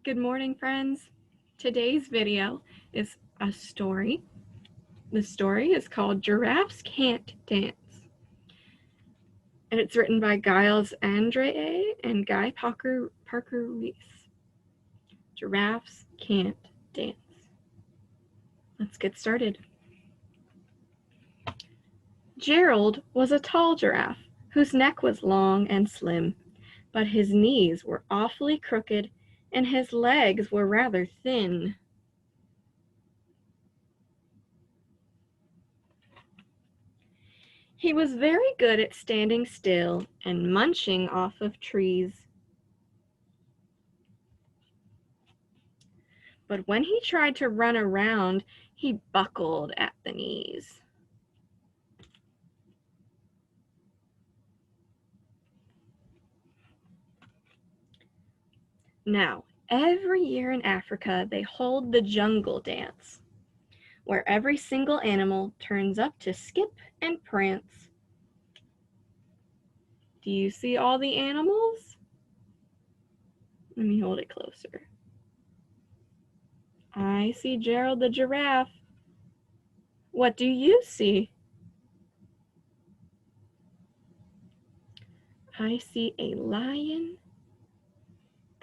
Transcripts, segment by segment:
Good morning, friends. Today's video is a story. The story is called Giraffes Can't Dance. And it's written by Giles Andreae and Guy Parker-Rees. Giraffes Can't Dance. Let's get started. Gerald was a tall giraffe whose neck was long and slim, but his knees were awfully crooked and his legs were rather thin. He was very good at standing still and munching off of trees. But when he tried to run around, he buckled at the knees. Now, every year in Africa, they hold the jungle dance, where every single animal turns up to skip and prance. Do you see all the animals? Let me hold it closer. I see Gerald the giraffe. What do you see? I see a lion,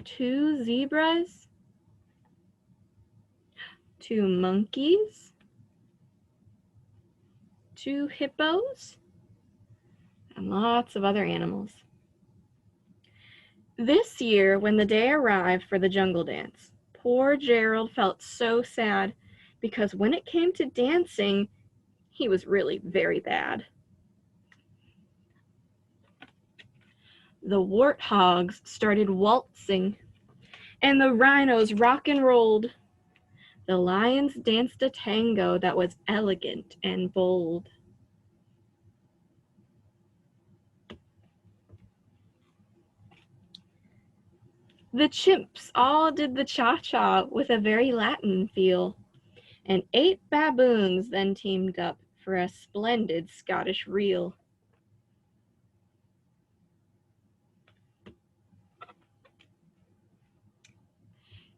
2 zebras, 2 monkeys, 2 hippos, and lots of other animals. This year, when the day arrived for the jungle dance, poor Gerald felt so sad because when it came to dancing, he was really very bad. The warthogs started waltzing, and the rhinos rock and rolled. The lions danced a tango that was elegant and bold. The chimps all did the cha-cha with a very Latin feel, and 8 baboons then teamed up for a splendid Scottish reel.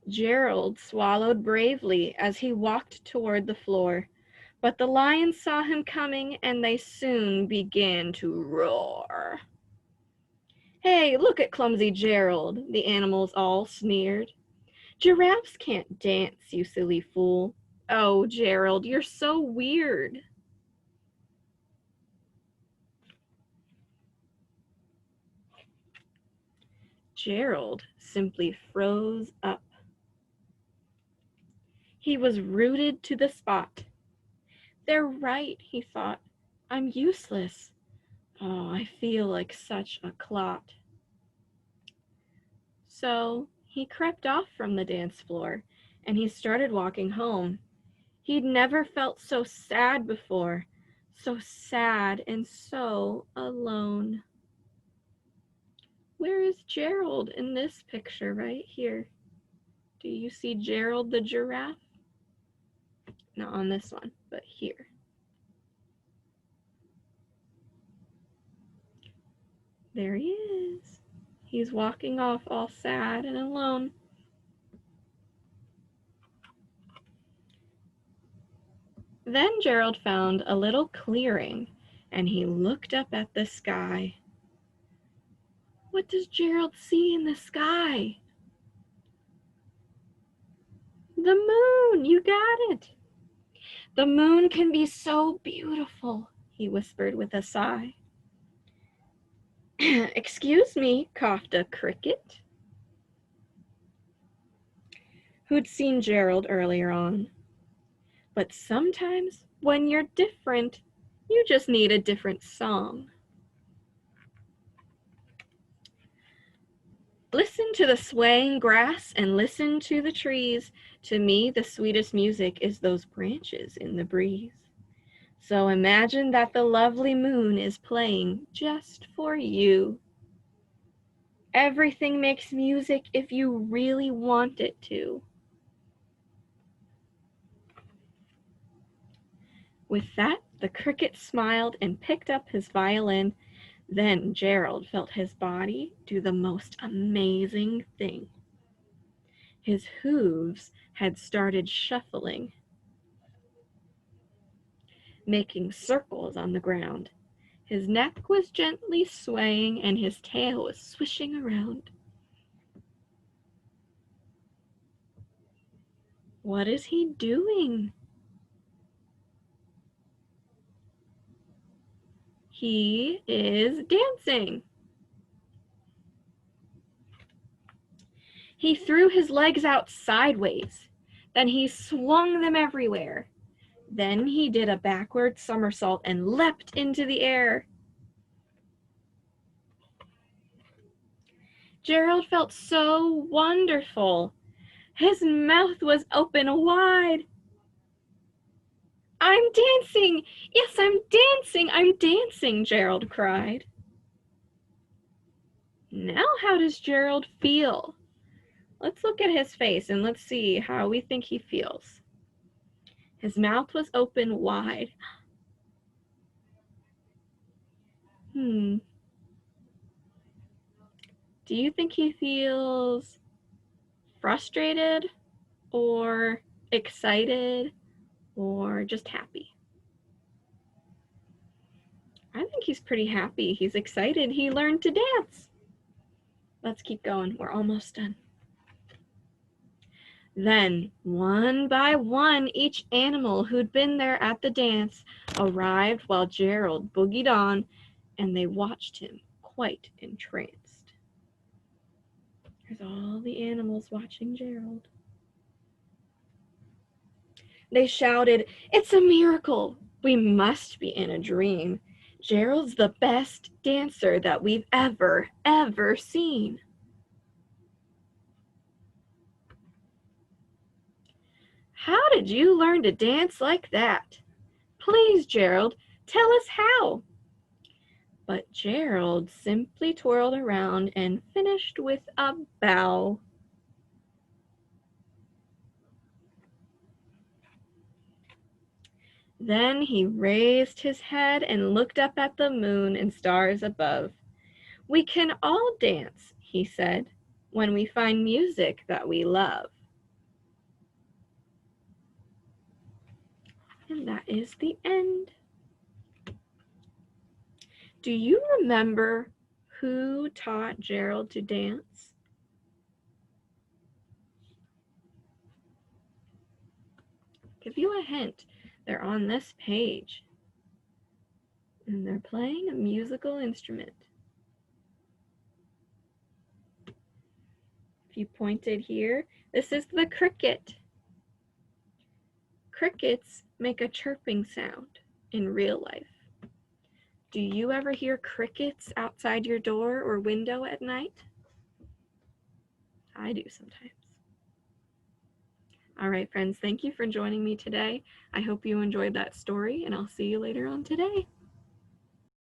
Gerald swallowed bravely as he walked toward the floor, but the lions saw him coming and they soon began to roar. "Hey, look at clumsy Gerald," the animals all sneered. "Giraffes can't dance, you silly fool. Oh, Gerald, you're so weird." Gerald simply froze up. He was rooted to the spot. "They're right," he thought. "I'm useless. Oh, I feel like such a clot." So he crept off from the dance floor and he started walking home. He'd never felt so sad before, so sad and so alone. Where is Gerald in this picture right here? Do you see Gerald the giraffe? Not on this one, but here. There he is. He's walking off all sad and alone. Then Gerald found a little clearing and he looked up at the sky. What does Gerald see in the sky? The moon, you got it. The moon can be so beautiful, he whispered with a sigh. Excuse me, coughed a cricket, who'd seen Gerald earlier on. But sometimes, when you're different, you just need a different song. Listen to the swaying grass and listen to the trees. To me, the sweetest music is those branches in the breeze. So imagine that the lovely moon is playing just for you. Everything makes music if you really want it to. With that, the cricket smiled and picked up his violin. Then Gerald felt his body do the most amazing thing. His hooves had started shuffling, making circles on the ground. His neck was gently swaying and his tail was swishing around. What is he doing? He is dancing. He threw his legs out sideways. Then he swung them everywhere. Then he did a backward somersault and leapt into the air. Gerald felt so wonderful. His mouth was open wide. I'm dancing! Yes, I'm dancing, Gerald cried. Now how does Gerald feel? Let's look at his face and let's see how we think he feels. His mouth was open wide. Do you think he feels frustrated or excited or just happy? I think he's pretty happy. He's excited. He learned to dance. Let's keep going. We're almost done. Then, one by one, each animal who'd been there at the dance arrived while Gerald boogied on, and they watched him quite entranced. There's all the animals watching Gerald. They shouted, "It's a miracle! We must be in a dream. Gerald's the best dancer that we've ever seen." How did you learn to dance like that? Please, Gerald, tell us how. But Gerald simply twirled around and finished with a bow. Then he raised his head and looked up at the moon and stars above. "We can all dance," he said, "when we find music that we love." And that is the end. Do you remember who taught Gerald to dance? Give you a hint. They're on this page. And they're playing a musical instrument. If you pointed here, this is the cricket. Crickets make a chirping sound in real life. Do you ever hear crickets outside your door or window at night? I do sometimes. All right, friends, thank you for joining me today. I hope you enjoyed that story, and I'll see you later on today.